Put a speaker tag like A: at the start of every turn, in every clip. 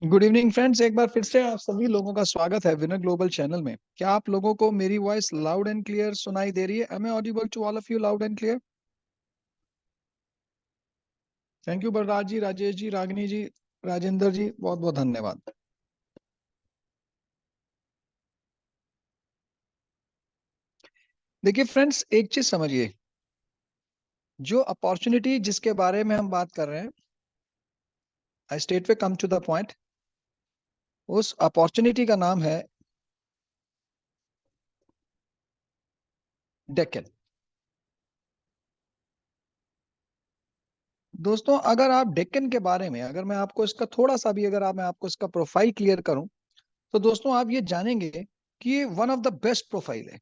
A: Good evening friends, एक बार फिर से आप सभी लोगों का स्वागत है विनर ग्लोबल चैनल में। क्या आप लोगों को मेरी वॉइस लाउड एंड क्लियर सुनाई दे रही है? Am I audible to all of you loud and clear? Thank you Balraj ji, Rajesh ji, Ragini ji, Rajendra ji, बहुत बहुत धन्यवाद। देखिए फ्रेंड्स, एक चीज समझिए, जो अपॉर्चुनिटी जिसके बारे में हम बात कर रहे हैं, I state way come to the point. उस अपॉर्चुनिटी का नाम है डेक्कन। दोस्तों, अगर आप डेक्कन के बारे में, अगर मैं आपको इसका थोड़ा सा भी, अगर मैं आपको इसका प्रोफाइल क्लियर करूं, तो दोस्तों आप ये जानेंगे कि ये one of the best profile है।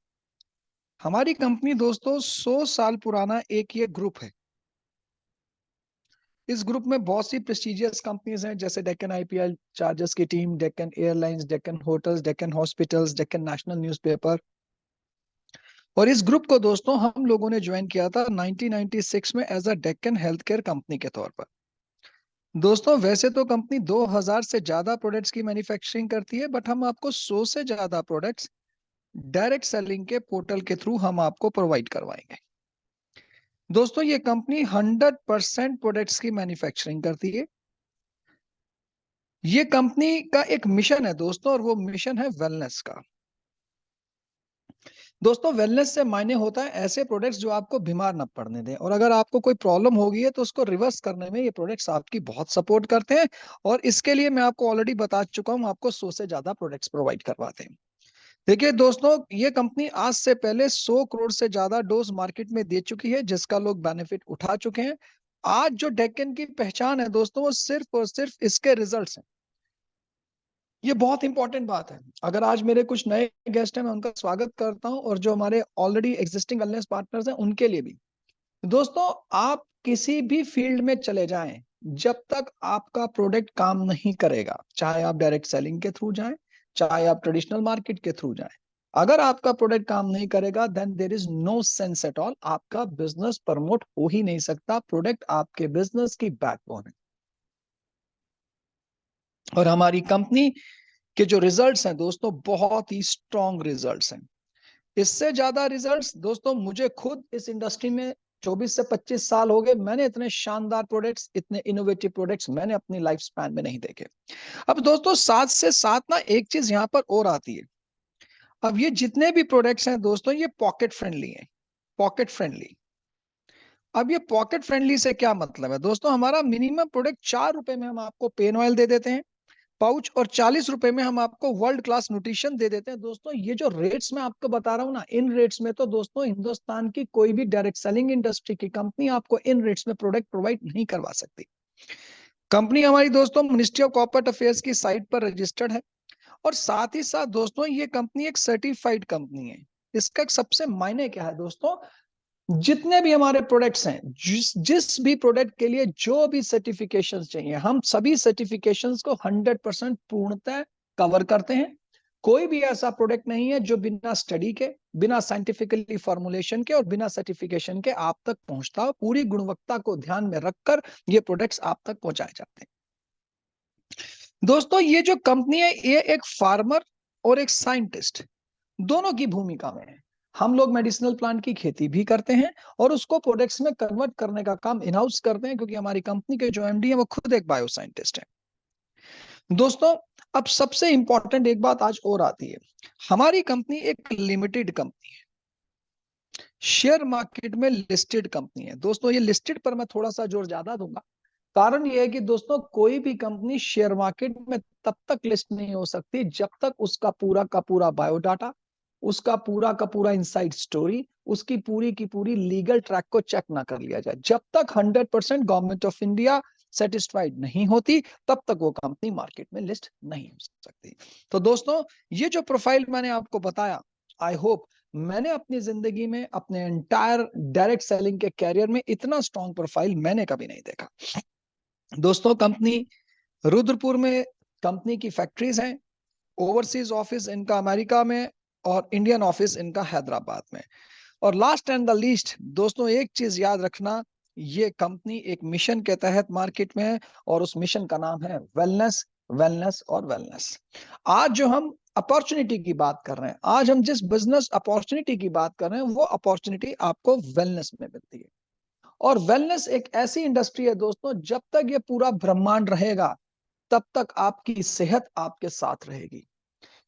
A: हमारी कंपनी दोस्तों 100 साल पुराना एक ये ग्रुप है। इस ग्रुप में बहुत सी प्रेस्टिजियस कंपनीज हैं, जैसे डेक्कन आईपीएल चार्जर्स की team, Deccan airlines, Deccan hotels, Deccan hospitals, Deccan national newspaper. और इस ग्रुप को दोस्तों हम लोगों ने ज्वाइन किया था 1996 में as a Deccan health care company के तौर पर। दोस्तों वैसे तो कंपनी 2000 से ज्यादा प्रोडक्ट्स की मैन्युफैक्चरिंग करती है, बट हम आपको 100 से ज्यादा प्रोडक्ट्स डायरेक्ट सेलिंग के पोर्टल के थ्रू हम आपको प्रोवाइड करवाएंगे। दोस्तों ये कंपनी 100% प्रोडक्ट्स की मैन्युफैक्चरिंग करती है। ये कंपनी का एक मिशन है दोस्तों, और वो मिशन है वेलनेस का। दोस्तों वेलनेस से मायने होता है ऐसे प्रोडक्ट्स जो आपको बीमार न पड़ने दें, और अगर आपको कोई प्रॉब्लम हो गई है तो उसको रिवर्स करने में ये प्रोडक्ट्स आपकी बहुत सपोर्ट करते हैं। और इसके लिए मैं आपको ऑलरेडी बता चुका हूं, आपको 100 से ज्यादा प्रोडक्ट्स प्रोवाइड करवाते हैं। देखिए दोस्तों, ये कंपनी आज से पहले 100 करोड़ से ज्यादा डोज मार्केट में दे चुकी है, जिसका लोग बेनिफिट उठा चुके हैं। आज जो डेक्कन की पहचान है दोस्तों, वो सिर्फ और सिर्फ इसके रिजल्ट्स हैं। ये बहुत इंपॉर्टेंट बात है। अगर आज मेरे कुछ नए गेस्ट हैं, मैं उनका स्वागत करता हूं, और जो हमारे ऑलरेडी एग्जिस्टिंग वेलनेस पार्टनर्स हैं उनके लिए भी। दोस्तों, आप किसी भी फील्ड में चले जाएं, जब तक आपका प्रोडक्ट काम नहीं करेगा, चाहे आप डायरेक्ट सेलिंग के थ्रू जाएं, चाहे आप ट्रेडिशनल मार्केट के थ्रू जाएं, अगर आपका प्रोडक्ट काम नहीं करेगा, then there is no sense at all. आपका बिजनेस प्रमोट हो ही नहीं सकता। प्रोडक्ट आपके बिजनेस की बैकबोन है। और हमारी कंपनी के जो रिजल्ट्स हैं दोस्तों, बहुत ही स्ट्रॉन्ग रिजल्ट्स हैं। इससे ज्यादा रिजल्ट्स दोस्तों, मुझे खुद इस इंडस्ट्री में 24 से 25 साल हो गए, मैंने इतने शानदार प्रोडक्ट्स, इतने इनोवेटिव प्रोडक्ट्स मैंने अपनी लाइफ स्पैन में नहीं देखे। अब दोस्तों साथ से साथ ना एक चीज यहाँ पर और आती है। अब ये जितने भी प्रोडक्ट्स हैं दोस्तों, ये पॉकेट फ्रेंडली हैं। Pocket friendly. अब ये पॉकेट फ्रेंडली से क्या मतलब है दोस्तों? हमारा मिनिमम प्रोडक्ट 4 रुपए में हम आपको पेन ऑयल दे देते हैं, पाउच, और 40 रुपए में हम आपको वर्ल्ड क्लास न्यूट्रिशन दे देते हैं। दोस्तों ये जो रेट्स मैं आपको बता रहा हूँ ना, इन रेट्स में तो दोस्तों हिंदुस्तान की कोई भी डायरेक्ट सेलिंग इंडस्ट्री की कंपनी आपको इन रेट्स में प्रोडक्ट प्रोवाइड नहीं करवा सकती। कंपनी हमारी दोस्तों मिनिस्ट्री ऑफ कॉर्पोरेट अफेयर्स की साइट पर रजिस्टर्ड है, और साथ ही साथ दोस्तों ये कंपनी एक सर्टिफाइड कंपनी है। इसका सबसे मायने क्या है दोस्तों? जितने भी हमारे प्रोडक्ट्स हैं, जिस जिस भी प्रोडक्ट के लिए जो भी सर्टिफिकेशंस चाहिए, हम सभी सर्टिफिकेशंस को 100% पूर्णतः कवर करते हैं। कोई भी ऐसा प्रोडक्ट नहीं है जो बिना स्टडी के, बिना साइंटिफिकली फॉर्मुलेशन के और बिना सर्टिफिकेशन के आप तक पहुंचता हो। पूरी गुणवत्ता को ध्यान में रखकर ये प्रोडक्ट्स आप तक पहुंचाए जाते हैं। दोस्तों ये जो कंपनी है, ये एक फार्मर और एक साइंटिस्ट दोनों की भूमिका में है। हम लोग मेडिसिनल प्लांट की खेती भी करते हैं, और उसको प्रोडक्ट्स में कन्वर्ट करने का काम इन हाउस करते हैं, क्योंकि हमारी कंपनी के जो एमडी है वो खुद एक बायो साइंटिस्ट है। दोस्तों अब सबसे इंपॉर्टेंट एक बात आज और आती है। हमारी कंपनी एक लिमिटेड कंपनी है, शेयर मार्केट में लिस्टेड कंपनी है। दोस्तों ये लिस्टेड पर मैं थोड़ा सा जोर ज्यादा दूंगा। कारण यह है कि दोस्तों कोई भी कंपनी शेयर मार्केट में तब तक लिस्ट नहीं हो सकती जब तक उसका पूरा का पूरा बायोडाटा, उसका पूरा का पूरा इनसाइड स्टोरी, उसकी पूरी की पूरी लीगल ट्रैक को चेक ना कर लिया जाए। जब तक 100% गवर्नमेंट ऑफ इंडिया सेटिस्फाइड नहीं होती, तब तक वो कंपनी मार्केट में लिस्ट नहीं हो सकती। तो दोस्तों ये जो प्रोफाइल मैंने आपको बताया, आई होप मैंने अपनी जिंदगी में, अपने एंटायर डायरेक्ट सेलिंग के कैरियर में इतना स्ट्रॉन्ग प्रोफाइल मैंने कभी नहीं देखा। दोस्तों कंपनी रुद्रपुर में कंपनी की फैक्ट्रीज हैं, ओवरसीज ऑफिस इनका अमेरिका में, और इंडियन ऑफिस इनका हैदराबाद में। और लास्ट एंड द लीस्ट दोस्तों, एक चीज याद रखना, ये कंपनी एक मिशन के तहत मार्केट में है, और उस मिशन का नाम है वेलनेस। वेलनेस और वेलनेस। आज जो हम अपॉर्चुनिटी की बात कर रहे हैं, आज हम जिस बिजनेस अपॉर्चुनिटी की बात कर रहे हैं, वो अपॉर्चुनिटी आपको वेलनेस में मिलती है। और वेलनेस एक ऐसी इंडस्ट्री है दोस्तों, जब तक ये पूरा ब्रह्मांड रहेगा तब तक आपकी सेहत आपके साथ रहेगी,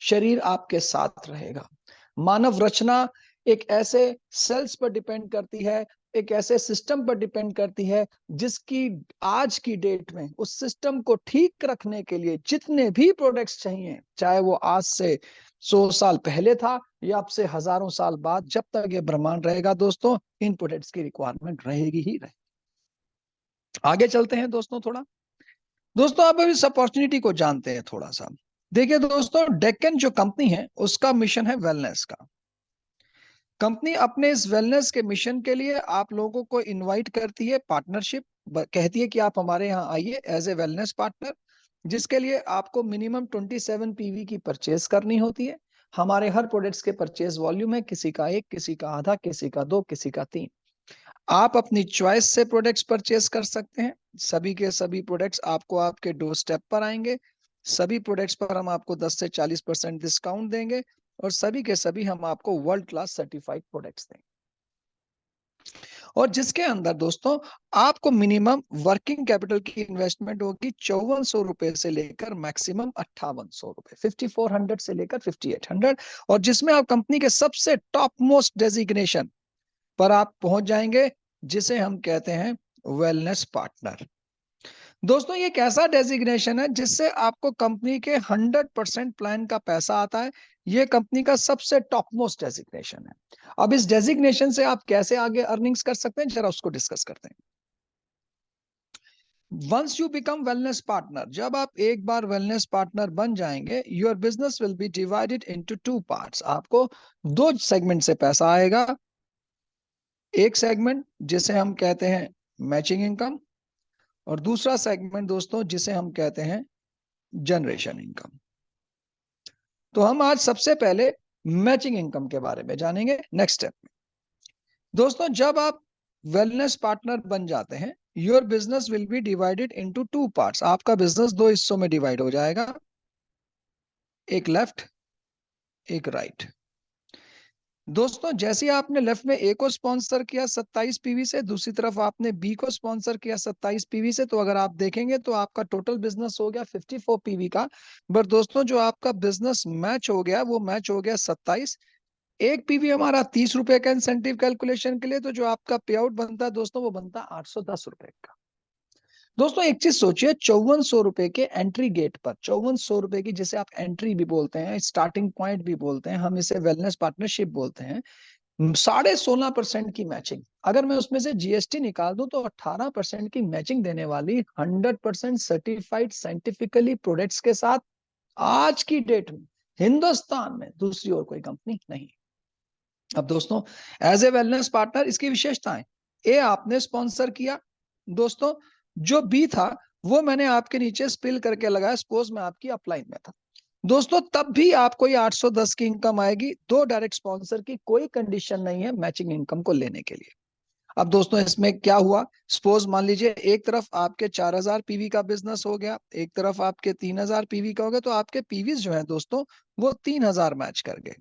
A: शरीर आपके साथ रहेगा। मानव रचना एक ऐसे सेल्स पर डिपेंड करती है, एक ऐसे सिस्टम पर डिपेंड करती है, जिसकी आज की डेट में उस सिस्टम को ठीक रखने के लिए जितने भी प्रोडक्ट्स चाहिए, चाहे वो आज से 100 साल पहले था या अब से हजारों साल बाद, जब तक ये ब्रह्मांड रहेगा दोस्तों, इन प्रोडक्ट्स की रिक्वायरमेंट रहेगी ही रहेगी। आगे चलते हैं दोस्तों थोड़ा। दोस्तों आप अभी इस अपॉर्चुनिटी को जानते हैं थोड़ा सा। देखिए दोस्तों, डेक्कन जो कंपनी है उसका मिशन है वेलनेस का। कंपनी अपने इस वेलनेस के मिशन के लिए आप लोगों को इनवाइट करती है, पार्टनरशिप कहती है कि आप हमारे यहाँ आइए एज ए वेलनेस पार्टनर, जिसके लिए आपको मिनिमम 27 पीवी की परचेज करनी होती है। हमारे हर प्रोडक्ट्स के परचेज वॉल्यूम है, किसी का 1, किसी का आधा, किसी का 2, किसी का 3। आप अपनी चॉइस से प्रोडक्ट्स परचेज कर सकते हैं। सभी के सभी प्रोडक्ट्स आपको आपके डोर स्टेप पर आएंगे। सभी प्रोडक्ट्स पर हम आपको 10 से 40% डिस्काउंट देंगे, और सभी के सभी हम आपको वर्ल्ड क्लास सर्टिफाइड प्रोडक्ट्स देंगे। और जिसके अंदर दोस्तों आपको मिनिमम वर्किंग कैपिटल की इन्वेस्टमेंट होगी 5400 रुपए से लेकर मैक्सिमम 5800 रुपए, 5400 से लेकर 5800, और जिसमें आप कंपनी के सबसे टॉप मोस्ट डेजिग्नेशन पर आप पहुंच जाएंगे, जिसे हम कहते हैं वेलनेस पार्टनर। दोस्तों ये एक ऐसा डेजिग्नेशन है जिससे आपको कंपनी के 100% प्लान का पैसा आता है। ये कंपनी का सबसे टॉप मोस्ट डेजिग्नेशन है। अब इस डेजिग्नेशन से आप कैसे आगे अर्निंग्स कर सकते हैं, जरा उसको डिस्कस करते हैं। Once you become wellness partner, जब आप एक बार वेलनेस पार्टनर बन जाएंगे, your business will be divided into 2 parts. आपको 2 सेगमेंट से पैसा आएगा। एक सेगमेंट जिसे हम कहते हैं मैचिंग इनकम, और दूसरा सेगमेंट दोस्तों जिसे हम कहते हैं जनरेशन इनकम। तो हम आज सबसे पहले मैचिंग इनकम के बारे में जानेंगे नेक्स्ट स्टेप में। दोस्तों जब आप वेलनेस पार्टनर बन जाते हैं, your business will be divided into 2 parts. आपका बिजनेस 2 हिस्सों में डिवाइड हो जाएगा, एक लेफ्ट एक राइट। दोस्तों जैसे आपने लेफ्ट में ए को स्पॉन्सर किया 27 पीवी से, दूसरी तरफ आपने बी को स्पॉन्सर किया 27 पीवी से, तो अगर आप देखेंगे तो आपका टोटल बिजनेस हो गया 54 पीवी का। बट दोस्तों जो आपका बिजनेस मैच हो गया वो मैच हो गया 27। एक पीवी हमारा 30 रुपए का इंसेंटिव कैलकुलेशन के लिए, तो जो आपका पे आउट बनता है दोस्तों वो बनता है 810 रुपए का। दोस्तों एक चीज सोचिए, 5400 रुपए के एंट्री गेट पर, 5400 रुपए की, जिसे आप एंट्री भी बोलते हैं, स्टार्टिंग पॉइंट भी बोलते हैं, हम इसे वेलनेस पार्टनरशिप बोलते हैं, 16.5% की मैचिंग। अगर मैं उसमें से जीएसटी निकाल दूं तो 18% की मैचिंग देने वाली 100% सर्टिफाइड साइंटिफिकली प्रोडक्ट्स के साथ आज की डेट में हिंदुस्तान में दूसरी और कोई कंपनी नहीं। अब दोस्तों एज ए वेलनेस पार्टनर इसकी विशेषताएं, ए आपने स्पॉन्सर किया दोस्तों, जो बी था वो मैंने आपके नीचे स्पिल करके लगाया, सपोज मैं आपकी अपलाइन में था दोस्तों, तब भी आपको ये 810 की इनकम आएगी। 2 डायरेक्ट स्पॉन्सर की कोई कंडीशन नहीं है मैचिंग इनकम को लेने के लिए। अब दोस्तों इसमें क्या हुआ, सपोज मान लीजिए एक तरफ आपके 4000 पीवी का बिजनेस हो गया, एक तरफ आपके 3000 पीवी का हो गया, तो आपके पीवीज जो है दोस्तों वो 3000 मैच कर गए।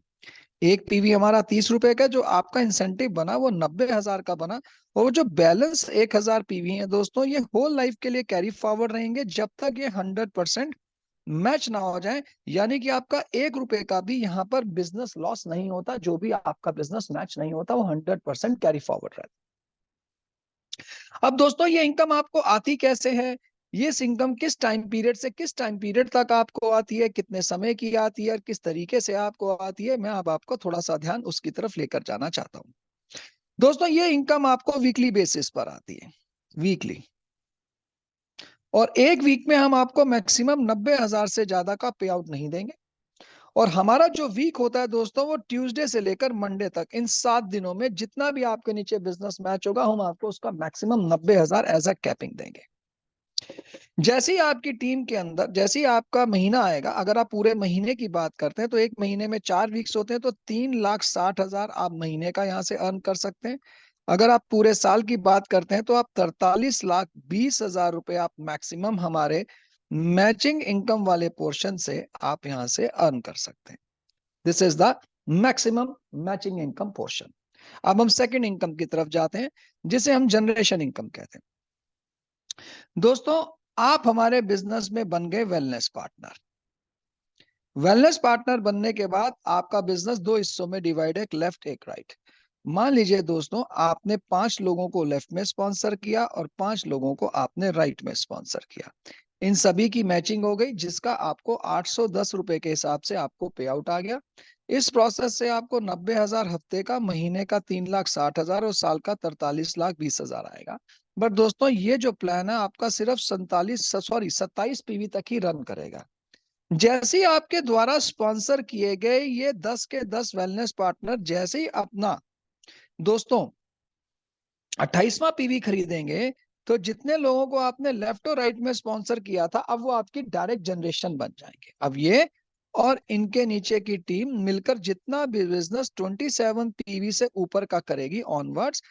A: एक पीवी हमारा 30 रुपए का, जो आपका इंसेंटिव बना वो 90,000 का बना, और जो बैलेंस 1000 पीवी है दोस्तों, ये होल लाइफ के लिए कैरी फॉरवर्ड रहेंगे जब तक ये 100% मैच ना हो जाए। यानी कि आपका 1 रुपए का भी यहाँ पर बिजनेस लॉस नहीं होता, जो भी आपका बिजनेस मैच नहीं होता वो 100% कैरी फॉरवर्ड रहता। अब दोस्तों ये इनकम आपको आती कैसे है, ये इनकम किस टाइम पीरियड से किस टाइम पीरियड तक आपको आती है, कितने समय की आती है, और किस तरीके से आपको आती है, मैं अब आपको थोड़ा सा ध्यान उसकी तरफ लेकर जाना चाहता हूं। दोस्तों ये इनकम आपको वीकली बेसिस पर आती है, वीकली, और एक वीक में हम आपको मैक्सिमम 90,000 से ज्यादा का पे आउट नहीं देंगे। और हमारा जो वीक होता है दोस्तों वो ट्यूसडे से लेकर मंडे तक, इन 7 दिनों में जितना भी आपके नीचे बिजनेस मैच होगा, हम आपको उसका मैक्सिमम 90,000 एज अ कैपिंग देंगे। जैसे ही आपकी टीम के अंदर, जैसे ही आपका महीना आएगा, अगर आप पूरे महीने की बात करते हैं तो एक महीने में 4 वीक्स होते हैं, तो 3,60,000 आप महीने का यहाँ से अर्न कर सकते हैं। अगर आप पूरे साल की बात करते हैं तो आप 43,20,000 रुपए आप मैक्सिमम हमारे मैचिंग इनकम वाले पोर्शन से आप यहां से अर्न कर सकते हैं। This is the maximum matching income portion. अब हम सेकंड इनकम की तरफ जाते हैं, जिसे हम जनरेशन इनकम कहते हैं। दोस्तों, आप हमारे बिजनेस में बन गए वेलनेस पार्टनर। वेलनेस पार्टनर बनने के बाद आपका बिजनेस दो हिस्सों में डिवाइड है, एक लेफ्ट एक राइट। मान लीजिए दोस्तों, आपने 5 लोगों को लेफ्ट में स्पॉन्सर किया और 5 लोगों को आपने राइट में स्पॉन्सर किया। इन सभी की मैचिंग हो गई, जिसका आपको 810 रुपए के हिसाब से आपको पे आउट आ गया। इस प्रोसेस से आपको 90,000 हफ्ते का, महीने का 3,60,000 और साल का 43,20,000 आएगा। बट दोस्तों, ये जो प्लान है आपका सिर्फ 27 पीवी तक ही रन करेगा। जैसे ही आपके द्वारा स्पॉन्सर किए गए ये 10 के 10 वेलनेस पार्टनर जैसे ही अपना दोस्तों 28वां पीवी खरीदेंगे, तो जितने लोगों को आपने लेफ्ट और राइट में स्पॉन्सर किया था, अब वो आपकी डायरेक्ट जनरेशन बन जाएंगे। अब ये और इनके नीचे की टीम मिलकर जितना भी बिजनेस 27 पीवी से ऊपर का करेगी ऑनवर्ड्स,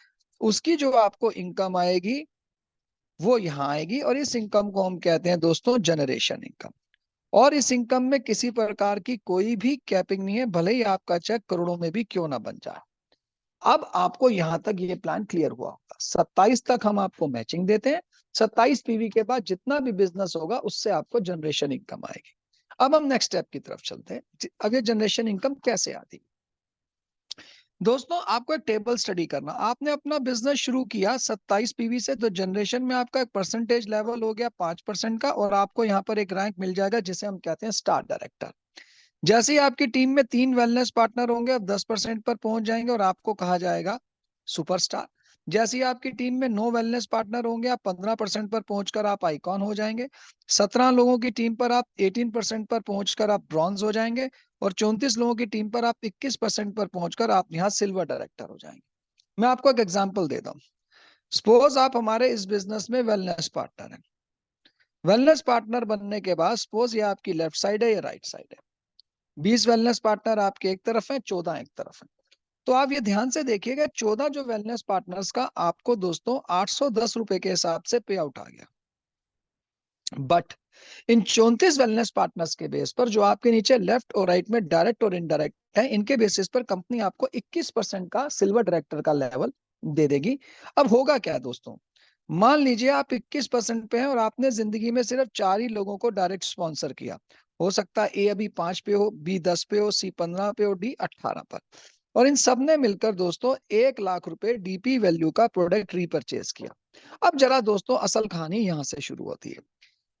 A: उसकी जो आपको इनकम आएगी वो यहां आएगी। और इस इनकम को हम कहते हैं दोस्तों जनरेशन इनकम। और इस इनकम में किसी प्रकार की कोई भी कैपिंग नहीं है, भले ही आपका चेक करोड़ों में भी क्यों ना बन जाए। अब आपको यहां तक ये प्लान क्लियर हुआ होगा। 27 तक हम आपको मैचिंग देते हैं। 27 पीवी के बाद जितना भी बिजनेस होगा उससे आपको जनरेशन इनकम आएगी। अब हम नेक्स्ट स्टेप की तरफ चलते हैं। अब ये जनरेशन इनकम कैसे आती है? दोस्तों, आपको एक टेबल स्टडी करना। आपने अपना बिजनेस शुरू किया 27 पीवी से, तो जनरेशन में आपका एक परसेंटेज लेवल हो गया 5% का, और आपको यहाँ पर एक रैंक मिल जाएगा जिसे हम कहते हैं स्टार डायरेक्टर। जैसे ही आपकी टीम में 3 वेलनेस पार्टनर होंगे, अब 10% पर पहुंच जाएंगे और आपको कहा जाएगा सुपरस्टार। जैसे ही आपकी टीम में 9 वेलनेस पार्टनर होंगे, आप 15% पर पहुंचकर आप आइकॉन हो जाएंगे। 17 लोगों की टीम पर आप 18% पर पहुंचकर आप ब्रॉन्ज हो जाएंगे। और 34 लोगों की टीम पर आप 21% पर पहुंचकर आप यहाँ सिल्वर डायरेक्टर हो जाएंगे। मैं आपको एक एग्जाम्पल देता हूँ। सपोज आप हमारे इस बिजनेस में वेलनेस पार्टनर हैं। वेलनेस पार्टनर बनने के बाद सपोज ये आपकी लेफ्ट साइड है या राइट साइड है। 20 वेलनेस पार्टनर आपके एक तरफ है, 14 एक तरफ है। तो आप ये ध्यान से देखिएगा, 14 जो वेलनेस पार्टनर्स का आपको दोस्तों 810 रुपए के हिसाब से पे आउट आ गया। बट इन 34 वेलनेस पार्टनर्स के बेस पर, जो आपके नीचे लेफ्ट और राइट में डायरेक्ट और इनडायरेक्ट है, इनके बेसिस पर कंपनी आपको 21% का सिल्वर डायरेक्टर का लेवल दे देगी। अब होगा क्या दोस्तों, मान लीजिए आप 21% पे हैं और आपने जिंदगी में सिर्फ 4 ही लोगों को डायरेक्ट स्पॉन्सर किया। हो सकता है ए अभी 5 पे हो, बी 10 पे हो, सी 15 पे हो, डी 18 पर। और इन सब ने मिलकर दोस्तों 1,00,000 रुपए डीपी वैल्यू का प्रोडक्ट रीपरचेज किया। अब जरा दोस्तों असल कहानी यहां से शुरू होती है।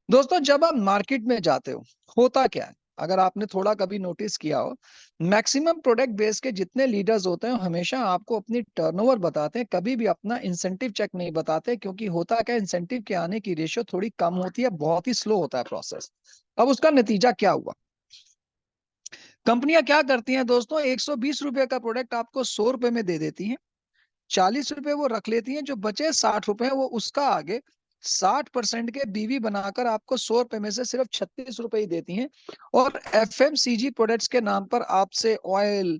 A: दोस्तों, जब आप मार्केट में जाते हो, होता क्या है, अगर आपने थोड़ा कभी नोटिस किया हो, मैक्सिमम प्रोडक्ट बेस के जितने लीडर्स होते हैं हमेशा आपको अपनी टर्नओवर बताते हैं, कभी भी अपना इंसेंटिव चेक नहीं बताते। क्योंकि होता क्या, इंसेंटिव के आने की रेशियो थोड़ी कम होती है, बहुत ही स्लो होता है प्रोसेस। अब उसका नतीजा क्या हुआ, कंपनियां क्या करती हैं दोस्तों, 120 रुपए का प्रोडक्ट आपको 100 रुपए में दे देती हैं। 40 रुपए वो रख लेती हैं, जो बचे 60 रुपए वो उसका आगे 60% के बीवी बनाकर आपको 100 रुपए में से सिर्फ 36 रुपए ही देती हैं। और एफएमसीजी प्रोडक्ट्स के नाम पर आपसे ऑयल,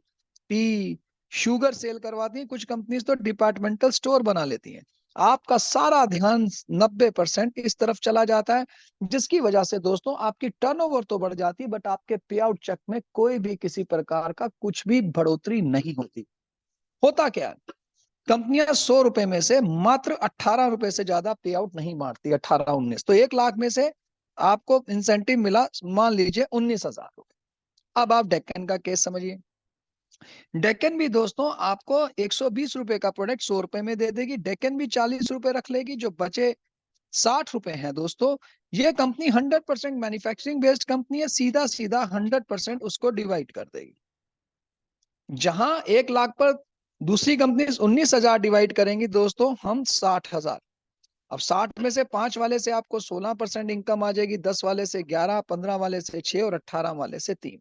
A: टी, शुगर सेल करवाती हैं। कुछ कंपनीज तो डिपार्टमेंटल स्टोर बना लेती हैं। आपका सारा ध्यान 90% इस तरफ चला जाता है, जिसकी वजह से दोस्तों आपकी टर्नओवर तो बढ़ जाती है, बट आपके पे आउट चेक में कोई भी किसी प्रकार का कुछ भी बढ़ोतरी नहीं होती। होता क्या है, कंपनियां 100 रुपए में से मात्र 18 रुपए से ज्यादा पे आउट नहीं मारती। 18-19, तो 1,00,000 में से आपको इंसेंटिव मिला मान लीजिए 19,000 रुपए। अब आप डेक्कन का केस समझिए। डेक्कन भी दोस्तों आपको 120 रुपए का प्रोडक्ट 100 रुपए में दे देगी। डेक्कन भी 40 रुपए रख लेगी, जो बचे 60 रुपए हैं दोस्तों। ये कंपनी 100% मैन्युफैक्चरिंग बेस्ड कंपनी है, सीधा सीधा 100% उसको डिवाइड कर देगी। जहां 1,00,000 पर दूसरी कंपनी 19,000 डिवाइड करेंगी दोस्तों, हम 60,000। अब 60 में से 5 वाले से आपको 16% इनकम आ जाएगी, 10 वाले से 11, 15 वाले से 6 और 18 वाले से 3।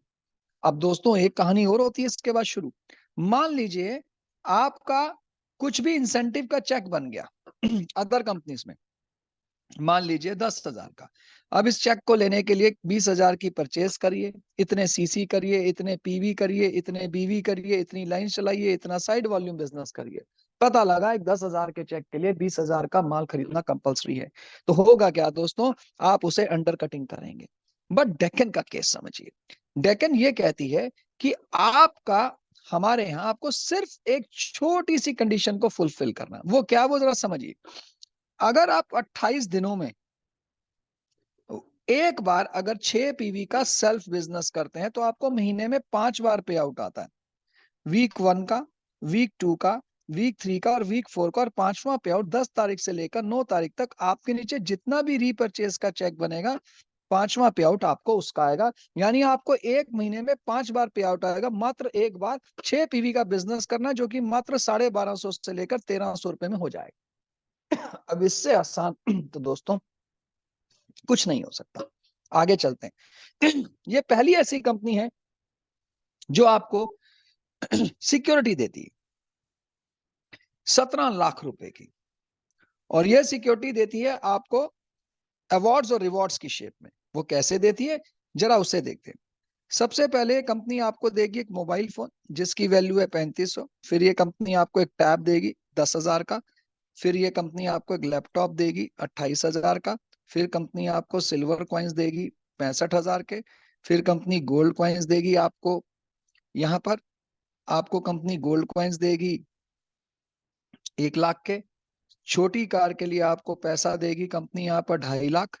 A: अब दोस्तों एक कहानी और होती है इसके बाद शुरू। मान लीजिए आपका कुछ भी इंसेंटिव का चेक बन गया अदर कंपनीज में, मान लीजिए 10,000 का। अब इस चेक को लेने के लिए 20,000 की परचेस करिए, इतने सीसी करिए, इतने पीवी करिए, इतने बीवी करिए, इतनी लाइन चलाइए, इतना साइड वॉल्यूम बिजनेस करिए। पता लगा एक 10,000 के चेक के लिए 20,000 का माल खरीदना कंपलसरी है, तो होगा क्या दोस्तों, आप उसे अंडर कटिंग करेंगे। बट डेक्कन का केस समझिए, डेक्कन ये कहती है कि आपका हमारे यहाँ आपको सिर्फ एक छोटी सी कंडीशन को फुलफिल करना, वो क्या, वो जरा समझिए। अगर आप 28 दिनों में एक बार अगर 6 पीवी का सेल्फ बिजनेस करते हैं तो आपको महीने में 5 बार पे आउट आता है। वीक 1 का, वीक 2 का, वीक 3 का और वीक 4 का, और 5वां पे आउट 10 तारीख से लेकर 9 तारीख तक आपके नीचे जितना भी रीपरचेज का चेक बनेगा 5वां पे आउट आपको उसका आएगा। यानी आपको एक महीने में 5 बार पे आउट आएगा, मात्र एक बार 6 पीवी का बिजनेस करना, जो कि मात्र 1250 से लेकर 1300 रुपए में हो जाएगा। अब इससे आसान तो दोस्तों कुछ नहीं हो सकता। आगे चलते हैं। ये पहली ऐसी कंपनी है जो आपको सिक्योरिटी देती है 17 लाख रुपए की, और यह सिक्योरिटी देती है आपको अवार्ड्स और रिवॉर्ड्स की शेप में। वो कैसे देती है, जरा उसे देखते हैं। सबसे पहले कंपनी आपको देगी एक मोबाइल फोन जिसकी वैल्यू है 3500। फिर ये कंपनी आपको एक टैब देगी 10,000 का। फिर ये कंपनी आपको एक लैपटॉप देगी 28,000 का। फिर कंपनी आपको सिल्वर कॉइन्स देगी 65,000 के। फिर कंपनी गोल्ड कॉइन्स देगी आपको, यहाँ पर आपको कंपनी गोल्ड कॉइन्स देगी 1 लाख के। छोटी कार के लिए आपको पैसा देगी कंपनी यहाँ पर 2.5 लाख,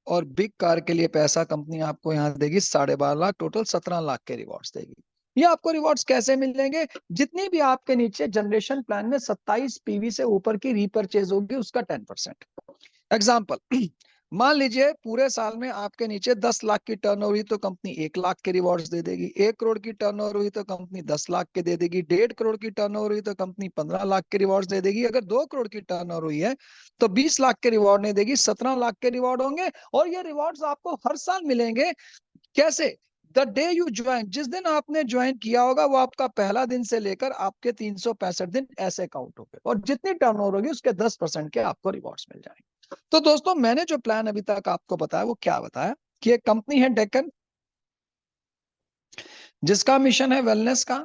A: और बिग कार के लिए पैसा कंपनी आपको यहाँ देगी 12.5 लाख। टोटल 17 लाख के रिवॉर्ड्स देगी। ये आपको रिवॉर्ड्स कैसे मिलेंगे, जितनी भी आपके नीचे जनरेशन प्लान में 27 पीवी से ऊपर की रीपरचेज होगी उसका 10%। एग्जाम्पल, मान लीजिए पूरे साल में आपके नीचे 10 लाख की टर्नओवर हुई तो कंपनी 1 लाख के रिवॉर्ड्स दे देगी। 1 करोड़ की टर्नओवर हुई तो कंपनी 10 लाख के दे देगी। 1.5 करोड़ की टर्नओवर हुई तो कंपनी 15 लाख के रिवॉर्ड्स दे देगी। अगर 2 करोड़ की टर्नओवर हुई है तो 20 लाख के रिवॉर्ड नहीं देगी, 17 लाख के रिवॉर्ड होंगे। और ये रिवॉर्ड्स आपको हर साल मिलेंगे। कैसे, द डे यू ज्वाइन, जिस दिन आपने ज्वाइन किया होगा वो आपका पहला दिन से लेकर आपके 365 दिन ऐसे काउंट होंगे, और जितनी टर्नओवर होगी उसके 10% के आपको रिवॉर्ड्स मिल जाएंगे। तो दोस्तों मैंने जो प्लान अभी तक आपको बताया वो क्या बताया, कि एक कंपनी है डेक्कन जिसका मिशन है वेलनेस का।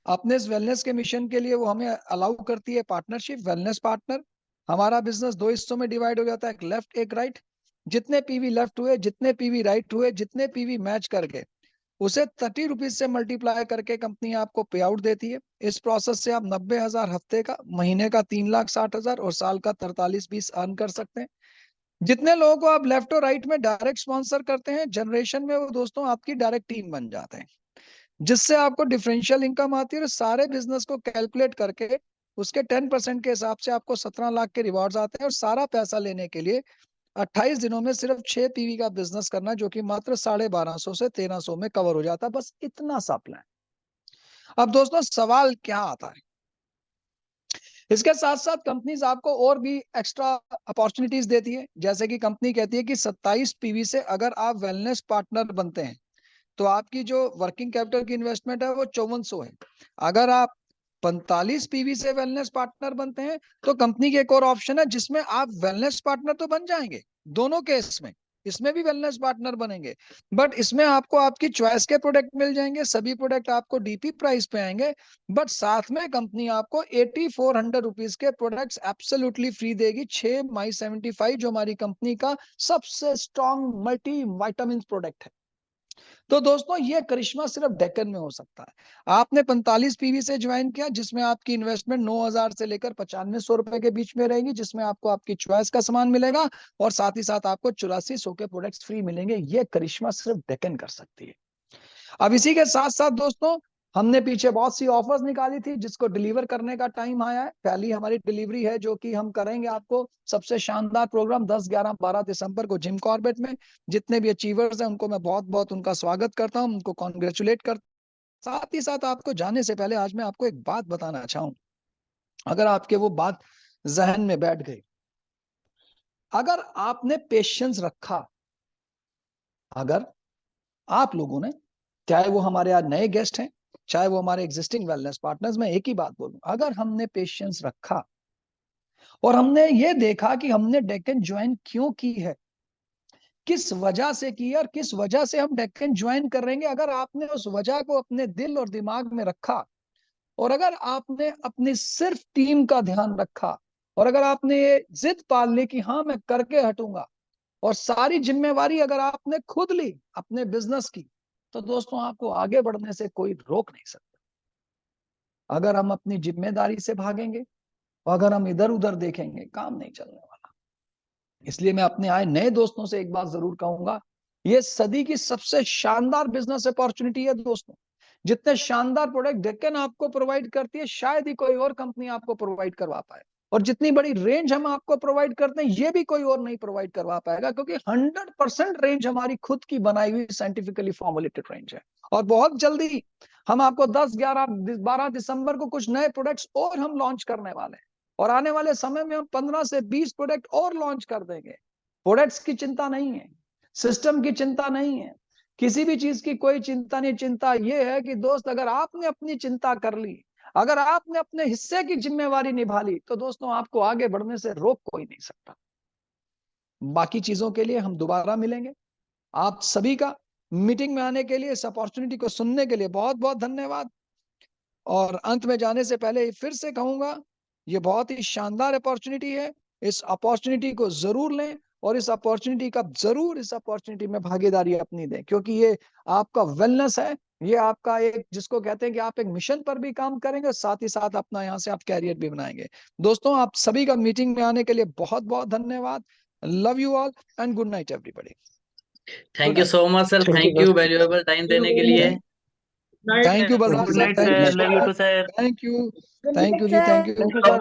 A: अपने इस वेलनेस के मिशन के लिए वो हमें अलाउ करती है पार्टनरशिप, वेलनेस पार्टनर। हमारा बिजनेस 2 हिस्सों में डिवाइड हो जाता है, एक लेफ्ट एक राइट। जितने पीवी लेफ्ट हुए, जितने पीवी राइट हुए, जितने पीवी मैच करके उसे 30 रुपीज से मल्टीप्लाई करके कंपनी आपको पे आउट देती है। इस प्रोसेस से आप 90,000 हफ्ते का, महीने का 3,60,000 और साल का 43-20 अर्न कर सकते हैं। जितने लोगों को आप लेफ्ट और राइट में डायरेक्ट स्पॉन्सर करते हैं, जनरेशन में वो दोस्तों आपकी डायरेक्ट टीम बन जाते हैं, जिससे आपको डिफरेंशियल इनकम आती है। और सारे बिजनेस को कैलकुलेट करके उसके 10% के हिसाब से आपको 17 लाख के रिवॉर्ड्स आते हैं। और सारा पैसा लेने के लिए 28 दिनों में सिर्फ 6 पीवी का बिजनेस करना, जो कि मात्र 1250 से 1300 में कवर हो जाता है। बस इतना सा प्लान। अब दोस्तों सवाल क्या आता है, इसके साथ साथ कंपनीज आपको और भी एक्स्ट्रा अपॉर्चुनिटीज देती है। जैसे कि कंपनी कहती है कि 27 पीवी से अगर आप वेलनेस पार्टनर बनते हैं तो आपकी जो वर्किंग कैपिटल की इन्वेस्टमेंट है वो 5400 है। अगर आप 45 पीवी से वेलनेस पार्टनर बनते हैं तो कंपनी की एक और ऑप्शन है जिसमें आप वेलनेस पार्टनर तो बन जाएंगे दोनों केस में, इसमें भी वेलनेस पार्टनर बनेंगे, बट इसमें आपको आपकी चॉइस के प्रोडक्ट मिल जाएंगे। सभी प्रोडक्ट आपको डीपी प्राइस पे आएंगे, बट साथ में कंपनी आपको 8400 रुपीज के प्रोडक्ट्स एब्सोल्युटली फ्री देगी। 6 माई 75 जो हमारी कंपनी का सबसे स्ट्रॉन्ग मल्टी वाइटामिन प्रोडक्ट है। तो दोस्तों ये करिश्मा सिर्फ डेक्कन में हो सकता है। आपने 45 पीवी से ज्वाइन किया जिसमें आपकी इन्वेस्टमेंट 9,000 से लेकर 9500 रुपए के बीच में रहेगी, जिसमें आपको आपकी चॉइस का सामान मिलेगा और साथ ही साथ आपको 8400 के प्रोडक्ट्स फ्री मिलेंगे। ये करिश्मा सिर्फ डेक्कन कर सकती है। अब इसी के साथ साथ दोस्तों हमने पीछे बहुत सी ऑफर्स निकाली थी जिसको डिलीवर करने का टाइम आया है। पहली हमारी डिलीवरी है जो कि हम करेंगे आपको सबसे शानदार प्रोग्राम 10, 11, 12 दिसंबर को जिम कॉर्बेट में। जितने भी अचीवर्स हैं उनको मैं बहुत बहुत उनका स्वागत करता हूं, उनको कॉन्ग्रेचुलेट करता हूं। साथ ही साथ आपको जाने से पहले आज मैं आपको एक बात बताना चाहूँ, अगर आपके वो बात जहन में बैठ गई, अगर आपने पेशेंस रखा, अगर आप लोगों ने, चाहे वो हमारे आज नए गेस्ट हैं चाहे वो हमारे एग्जिस्टिंग वेलनेस पार्टनर्स, में एक ही बात बोलूं, अगर हमने पेशेंस रखा और हमने ये देखा कि हमने डेक्कन ज्वाइन क्यों की है, किस वजह से की है और किस वजह से हम डेक्कन ज्वाइन कर रहे हैं, अगर आपने उस वजह को अपने दिल और दिमाग में रखा और अगर आपने अपनी सिर्फ टीम का ध्यान रखा और अगर आपने ये जिद पाल ली कि हाँ मैं करके हटूंगा और सारी जिम्मेवारी अगर आपने खुद ली अपने बिजनेस की, तो दोस्तों आपको आगे बढ़ने से कोई रोक नहीं सकता। अगर हम अपनी जिम्मेदारी से भागेंगे और अगर हम इधर उधर देखेंगे, काम नहीं चलने वाला। इसलिए मैं अपने आए नए दोस्तों से एक बात जरूर कहूंगा, ये सदी की सबसे शानदार बिजनेस अपॉर्चुनिटी है दोस्तों। जितने शानदार प्रोडक्ट डेक्कन आपको प्रोवाइड करती है, शायद ही कोई और कंपनी आपको प्रोवाइड करवा पाए। और जितनी बड़ी रेंज हम आपको प्रोवाइड करते हैं, ये भी कोई और नहीं प्रोवाइड करवा पाएगा, क्योंकि 100% रेंज हमारी खुद की बनाई हुई साइंटिफिकली फॉर्मुलेटेड रेंज है। और बहुत जल्दी हम आपको 10, 11, 12 दिसंबर को कुछ नए प्रोडक्ट्स और हम लॉन्च करने वाले हैं। और आने वाले समय में हम 15 से 20 प्रोडक्ट और लॉन्च कर देंगे। प्रोडक्ट्स की चिंता नहीं है, सिस्टम की चिंता नहीं है, किसी भी चीज की कोई चिंता नहीं। चिंता यह है कि दोस्त अगर आपने अपनी चिंता कर ली, अगर आपने अपने हिस्से की जिम्मेवारी निभा ली, तो दोस्तों आपको आगे बढ़ने से रोक कोई नहीं सकता। बाकी चीजों के लिए हम दोबारा मिलेंगे। आप सभी का मीटिंग में आने के लिए, इस अपॉर्चुनिटी को सुनने के लिए बहुत बहुत धन्यवाद। और अंत में जाने से पहले फिर से कहूंगा, ये बहुत ही शानदार अपॉर्चुनिटी है। इस अपॉर्चुनिटी को जरूर लें और इस अपॉर्चुनिटी में भागीदारी अपनी दें, क्योंकि ये आपका वेलनेस है। ये आपका एक, जिसको कहते हैं कि आप एक मिशन पर भी काम करेंगे और साथ ही साथ अपना यहाँ से आप कैरियर भी बनाएंगे। दोस्तों आप सभी का मीटिंग में आने के लिए बहुत बहुत धन्यवाद। Love you all and good night everybody.
B: Thank you so much sir, thank you valuable time देने के लिए।
A: Thank you Balraj
B: good
A: sir,
B: night
A: thank you
B: sir,
A: so
B: love you
A: much.
B: Too sir.
A: Thank you,
C: good
A: thank
C: night
A: you ji, thank
C: sir.
A: You,
B: thank you sir.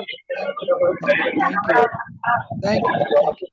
A: Thank you, thank you, thank you.